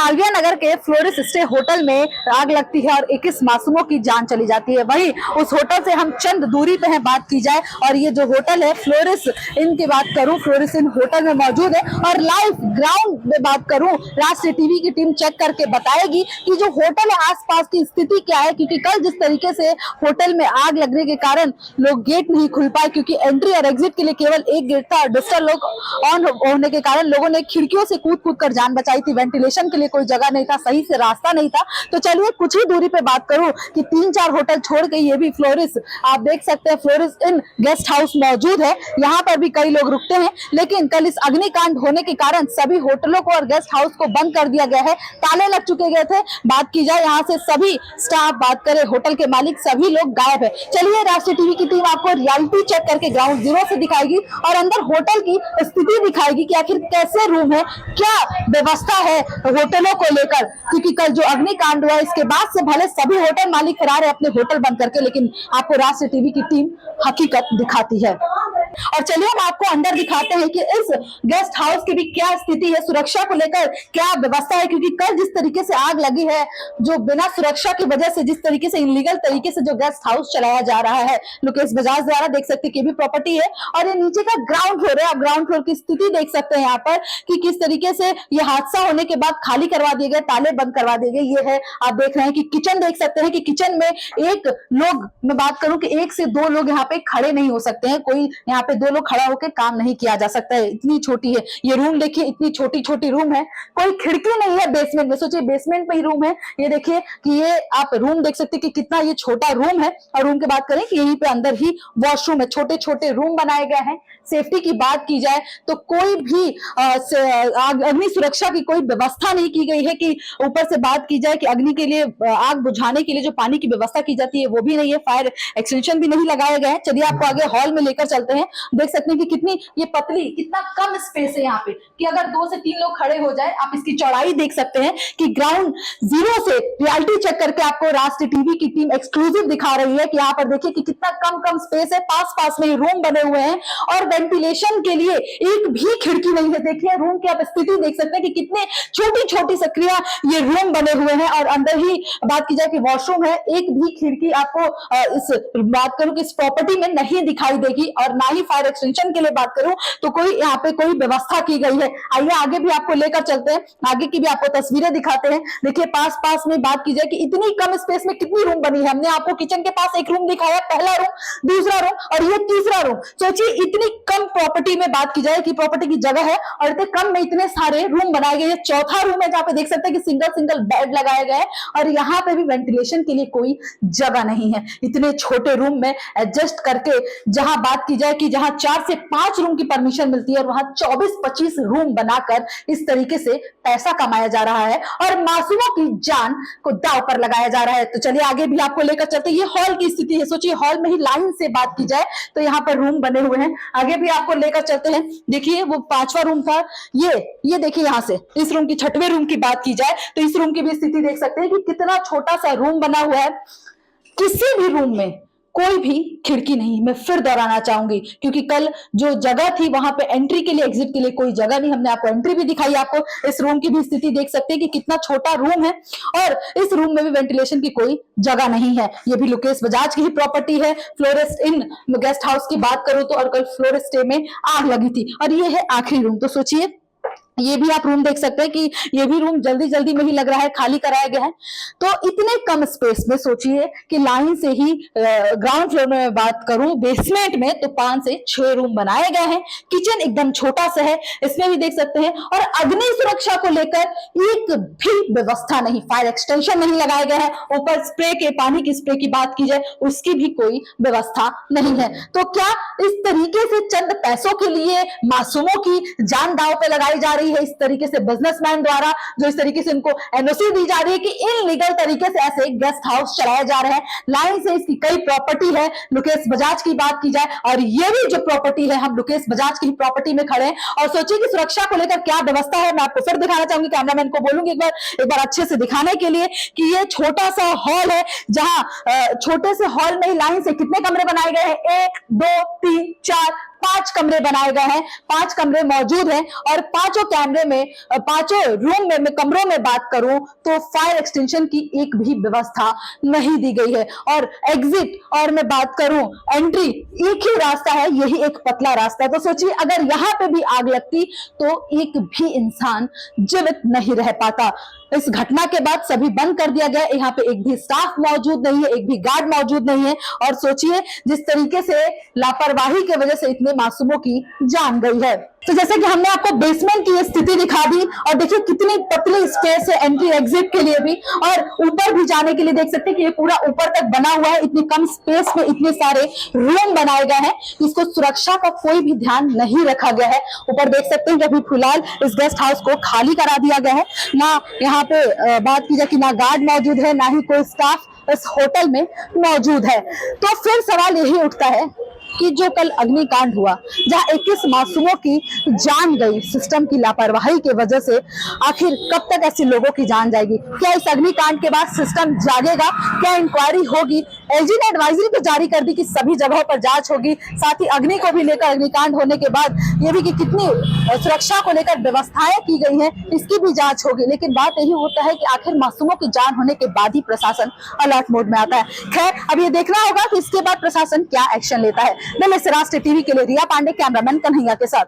मालवीय नगर के फ्लोरिस stay hotel में आग लगती है और 21 मासूमों की जान चली जाती है। वहीं उस होटल से हम चंद दूरी पे हैं बात की जाए, और ये जो होटल है फ्लोरिस इन की बात करूं, फ्लोरिस इन होटल में मौजूद है और लाइव ग्राउंड में बात करूं, राष्ट्रीय टीवी की टीम चेक करके बताएगी कि जो होटल है आसपास की स्थिति क्या है। क्योंकि कल जिस तरीके से होटल में आग लगने के कारण लोग गेट नहीं खुल पाए, क्योंकि एंट्री और एग्जिट के लिए केवल एक गेट था और दूसरा लोग ऑन होने के कारण लोगों ने खिड़कियों से कूद कूद कर जान बचाई थी। वेंटिलेशन के लिए कोई जगह नहीं था, सही से रास्ता नहीं था। तो चलिए कुछ ही दूरी पे बात करूं कि 3-4 होटल छोड़ के ये भी फ्लोरिस, आप देख सकते हैं फ्लोरिस इन गेस्ट हाउस मौजूद है। यहाँ पर भी कई लोग रुकते हैं, लेकिन कल इस अग्निकांड होने के कारण सभी होटलों को और गेस्ट हाउस को बंद कर दिया गया है, ताले लग चुके गए थे। बात की जाए यहाँ से सभी स्टाफ, बात करें होटल के मालिक, सभी लोग गायब है। चलिए राष्ट्रीय टीवी की टीम आपको रियलिटी चेक करके ग्राउंड जीरो से दिखाएगी और अंदर होटल की स्थिति दिखाएगी कि आखिर कैसे रूम है, क्या व्यवस्था है होटलों को लेकर। क्योंकि कल जो अग्निकांड हुआ इसके बाद से भले सभी होटल मालिक फरार है अपने होटल बंद करके, लेकिन आपको राष्ट्रीय टीवी की टीम हकीकत दिखाती है। और चलिए हम आपको अंदर दिखाते हैं कि इस गेस्ट हाउस की भी क्या स्थिति है, सुरक्षा को लेकर क्या व्यवस्था है। क्योंकि कल जिस तरीके से आग लगी है, जो बिना सुरक्षा की वजह से जिस तरीके से इलीगल तरीके से जो गेस्ट हाउस चलाया जा रहा है लोकेश बजाज द्वारा, देख सकते हैं कि भी प्रॉपर्टी है और ये नीचे का ग्राउंड फ्लोर है। आप ग्राउंड फ्लोर की स्थिति देख सकते हैं यहाँ पर कि किस तरीके से ये हादसा होने के बाद खाली करवा दिए गए, ताले बंद करवा दिए गए। ये है आप देख रहे हैं कि किचन देख सकते हैं कि किचन में एक लोग, मैं बात करूं कि 1 से 2 लोग यहाँ पे खड़े नहीं हो सकते हैं, कोई यहाँ पे 2 लोग खड़ा होकर काम नहीं किया जा सकता है, इतनी छोटी है ये रूम। देखिए इतनी छोटी छोटी रूम है, कोई खिड़की नहीं है बेसमेंट में, सोचिए बेसमेंट में ही रूम है। ये देखिए कि ये आप रूम देख सकते हैं कि कितना ये छोटा रूम है। और रूम की बात करें कि यहीं पे अंदर ही वॉशरूम है, छोटे छोटे रूम बनाए गए हैं। सेफ्टी की बात की जाए तो कोई भी अग्नि सुरक्षा की कोई व्यवस्था नहीं की गई है। कि ऊपर से बात की जाए कि अग्नि के लिए, आग बुझाने के लिए जो पानी की व्यवस्था की जाती है वो भी नहीं है, फायर एक्सटेंशन भी नहीं लगाया गया है। चलिए आपको आगे हॉल में लेकर चलते हैं। देख सकते हैं कि कितनी ये पतली, कितना कम स्पेस है यहाँ पे कि अगर 2 से 3 लोग खड़े हो जाए। आप इसकी चौड़ाई देख सकते हैं कि ग्राउंड जीरो से रियलिटी चेक करके आपको राष्ट्रीय टीवी की टीम एक्सक्लूसिव दिखा रही है कि यहाँ पर देखिए कि कितना कम स्पेस है, पास में ही रूम बने हुए हैं और वेंटिलेशन के लिए एक भी खिड़की नहीं है। देखिए रूम की आप स्थिति देख सकते हैं कि कितने छोटी छोटी सक्रिया ये रूम बने हुए हैं और अंदर ही बात की जाए कि वॉशरूम है, एक भी खिड़की आपको इस बात करूं कि इस प्रॉपर्टी में नहीं दिखाई देगी। और ना ही फायर एक्सटेंशन के लिए बात करूं तो कोई यहाँ पे कोई व्यवस्था की गई है। आइए आगे भी आपको लेकर चलते हैं, आगे की भी आपको तस्वीरें दिखाते हैं। देखिए पास में बात की जाए कि इतनी कम स्पेस में कितनी रूम बनी है। हमने आपको किचन के पास एक रूम दिखाया, पहला रूम, दूसरा रूम और ये तीसरा रूम। सोचिए इतनी कम प्रॉपर्टी में बात की जाए कि प्रॉपर्टी की जगह है और इतने कम में इतने सारे रूम बनाए गए। चौथा रूम है जहाँ पे देख सकते हैं कि सिंगल बेड लगाया गया है और यहाँ पे भी वेंटिलेशन के लिए कोई जगह नहीं है। इतने छोटे रूम में एडजस्ट करके, जहां बात की जाए कि जहां 4 से 5 रूम की परमिशन मिलती है और वहां 24-25 रूम बनाकर इस तरीके से पैसा कमाया जा रहा है और मासूमों की जान को दांव पर लगाया जा रहा है। तो चलिए आगे भी आपको लेकर चलते हैं। ये हॉल की स्थिति है, सोचिए हॉल में ही लाइन से बात की जाए तो यहाँ पर रूम बने हुए हैं। आगे भी आपको लेकर चलते हैं। देखिए वो 5वां रूम था, ये देखिए यहाँ से इस रूम की 6वें रूम की बात की जाए तो इस रूम की भी स्थिति देख सकते हैं कि कितना छोटा सा रूम बना हुआ है। किसी भी रूम में कोई भी खिड़की नहीं। मैं फिर दोहराना चाहूंगी क्योंकि कल जो जगह थी वहां पे एंट्री के लिए, एग्जिट के लिए कोई जगह नहीं। हमने आपको एंट्री भी दिखाई, आपको इस रूम की भी स्थिति देख सकते हैं कि कितना छोटा रूम है और इस रूम में भी वेंटिलेशन की कोई जगह नहीं है। ये भी लोकेश बजाज की ही प्रॉपर्टी है। फ्लोरिस इन गेस्ट हाउस की बात करूं तो और कल फ्लोरिस स्टे में आग लगी थी और ये है आखिरी रूम। तो सोचिए ये भी आप रूम देख सकते हैं कि ये भी रूम जल्दी में ही लग रहा है खाली कराया गया है। तो इतने कम स्पेस में सोचिए कि लाइन से ही ग्राउंड फ्लोर में बात करूं, बेसमेंट में तो 5 से 6 रूम बनाए गए हैं। किचन एकदम छोटा सा है, इसमें भी देख सकते हैं। और अग्नि सुरक्षा को लेकर एक भी व्यवस्था नहीं, फायर एक्सटेंशन नहीं लगाए गए हैं। ऊपर स्प्रे के, पानी की स्प्रे की बात की जाए उसकी भी कोई व्यवस्था नहीं है। तो क्या इस तरीके से चंद पैसों के लिए मासूमों की जान दांव पे लगाई जा रही है इस तरीके से बिजनेसमैन द्वारा, जो इस तरीके से इनको एनओसी दी जा रही है कि इनलीगल तरीके से ऐसे गेस्ट हाउस चलाए जा रहे हैं। लाइन से इसकी कई प्रॉपर्टी है। लोकेश बजाज की बात की जाए और ये भी जो प्रॉपर्टी है, हम लोकेश बजाज की प्रॉपर्टी में खड़े हैं और सोचिए कि सुरक्षा को लेकर क्या व्यवस्था है। मैं आपको फिर दिखाना चाहूंगी, कैमरामैन को बोलूंगी एक बार अच्छे से दिखाने के लिए कि ये छोटा सा हॉल है जहां छोटे से हॉल में ही लाइन से कितने कमरे बनाए गए हैं, 1 2 3 4 5 कमरे बनाए गए हैं, 5 कमरे मौजूद हैं और पांचों कैमरे में पांचों रूम में कमरों में बात करूं तो फायर एक्सटेंशन की एक भी व्यवस्था नहीं दी गई है। और एग्जिट और मैं बात करूं एंट्री, एक ही रास्ता है, यही एक पतला रास्ता है। तो सोचिए अगर यहां पे भी आग लगती तो एक भी इंसान जीवित नहीं रह पाता। इस घटना के बाद सभी बंद कर दिया गया, यहाँ पे एक भी स्टाफ मौजूद नहीं है, एक भी गार्ड मौजूद नहीं है। और सोचिए जिस तरीके से लापरवाही की वजह से इतने मासूमों की जान गई है। तो जैसे कि हमने आपको बेसमेंट की स्थिति दिखा दी और देखिए कितनी पतली स्पेस है एंट्री एग्जिट के लिए भी, और ऊपर भी जाने के लिए देख सकते हैं कि ये पूरा ऊपर तक बना हुआ है। इतनी कम स्पेस में इतने सारे रूम बनाए गए हैं, इसको सुरक्षा का कोई भी ध्यान नहीं रखा गया है। ऊपर देख सकते हैं कि अभी फिलहाल इस गेस्ट हाउस को खाली करा दिया गया है। ना यहाँ पे बात की जाए कि ना गार्ड मौजूद है, ना ही कोई स्टाफ इस होटल में मौजूद है। तो फिर सवाल यही उठता है कि जो कल अग्निकांड हुआ जहां 21 मासूमों की जान गई सिस्टम की लापरवाही की वजह से, आखिर कब तक ऐसे लोगों की जान जाएगी? क्या इस अग्निकांड के बाद सिस्टम जागेगा? क्या इंक्वायरी होगी? एलजी ने एडवाइजरी तो जारी कर दी कि सभी जगहों पर जांच होगी, साथ ही अग्नि को भी लेकर अग्निकांड होने के बाद ये भी कि कितनी सुरक्षा को लेकर व्यवस्थाएं की गई हैं इसकी भी जांच होगी। लेकिन बात यही होता है कि आखिर मासूमों की जान होने के बाद ही प्रशासन अलर्ट मोड में आता है। खैर अब ये देखना होगा कि इसके बाद प्रशासन क्या एक्शन लेता है। दिल्ली से राष्ट्रीय टीवी के लिए रिया पांडे, कैमरामैन कन्हैया के साथ।